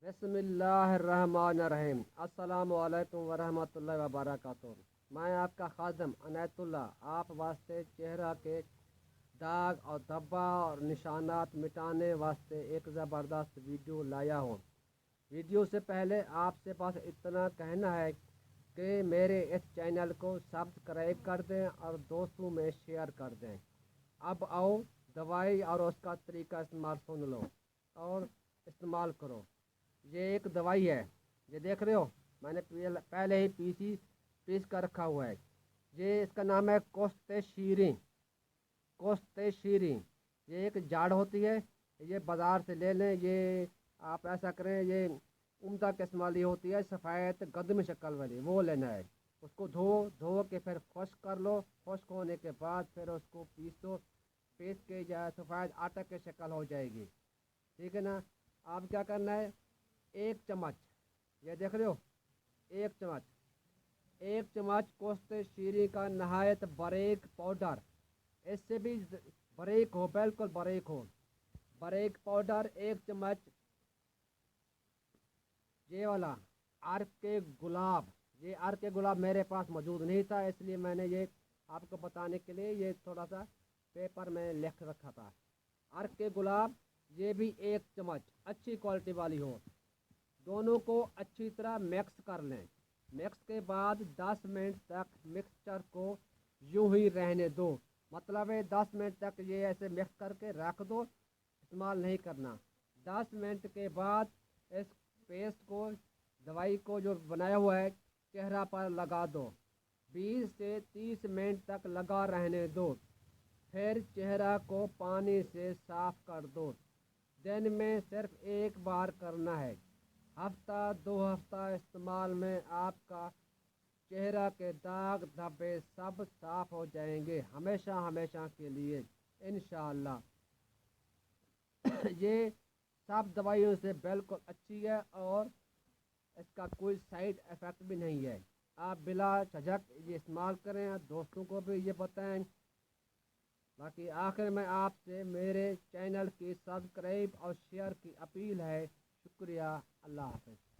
بسم اللہ الرحمن الرحیم۔ السلام علیکم ورحمۃ اللہ وبرکاتہ۔ میں آپ کا خادم عنایت اللہ آپ واسطے چہرہ کے داغ اور دھبا اور نشانات مٹانے واسطے ایک زبردست ویڈیو لایا ہوں۔ ویڈیو سے پہلے آپ سے بس اتنا کہنا ہے کہ میرے اس چینل کو سبسکرائب کر دیں اور دوستوں میں شیئر کر دیں۔ اب آؤ دوائی اور اس کا طریقہ استعمال سن لو اور استعمال کرو۔ یہ ایک دوائی ہے، یہ دیکھ رہے ہو، میں نے پہلے ہی پیس کر رکھا ہوا ہے۔ یہ اس کا نام ہے کوست شیریں۔ یہ ایک جاڑ ہوتی ہے، یہ بازار سے لے لیں۔ یہ آپ ایسا کریں، یہ عمدہ قسم والی ہوتی ہے، سفید قدم شکل والی، وہ لینا ہے۔ اس کو دھو کے پھر خشک کر لو۔ خشک ہونے کے بعد پھر اس کو پیس کے سفید آٹا کی شکل ہو جائے گی، ٹھیک ہے نا۔ آپ کیا کرنا ہے، ایک چمچ، یہ دیکھ رہے ہو، ایک چمچ کوست شیریں کا نہایت باریک پاؤڈر، اس سے بھی باریک ہو، بالکل باریک پاؤڈر، ایک چمچ یہ والا عرق کے گلاب۔ یہ عرق کے گلاب میرے پاس موجود نہیں تھا، اس لیے میں نے یہ آپ کو بتانے کے لیے یہ تھوڑا سا پیپر میں لکھ رکھا تھا۔ عرق کے گلاب یہ بھی ایک چمچ، اچھی کوالٹی والی ہو۔ دونوں کو اچھی طرح مکس کر لیں۔ مکس کے بعد 10 منٹ تک مکسچر کو یوں ہی رہنے دو، مطلب ہے 10 منٹ تک یہ ایسے مکس کر کے رکھ دو، استعمال نہیں کرنا۔ 10 منٹ کے بعد اس پیسٹ کو، دوائی کو جو بنایا ہوا ہے، چہرہ پر لگا دو۔ 20 سے 30 منٹ تک لگا رہنے دو، پھر چہرہ کو پانی سے صاف کر دو۔ دن میں صرف ایک بار کرنا ہے۔ ہفتہ 2 ہفتہ استعمال میں آپ کا چہرہ کے داغ دھبے سب صاف ہو جائیں گے، ہمیشہ کے لیے انشاءاللہ۔ یہ سب دوائیوں سے بالکل اچھی ہے اور اس کا کوئی سائیڈ ایفیکٹ بھی نہیں ہے۔ آپ بلا جھجک یہ استعمال کریں، دوستوں کو بھی یہ بتائیں۔ باقی آخر میں آپ سے میرے چینل کی سبسکرائب اور شیئر کی اپیل ہے۔ شکریہ، اللہ حافظ۔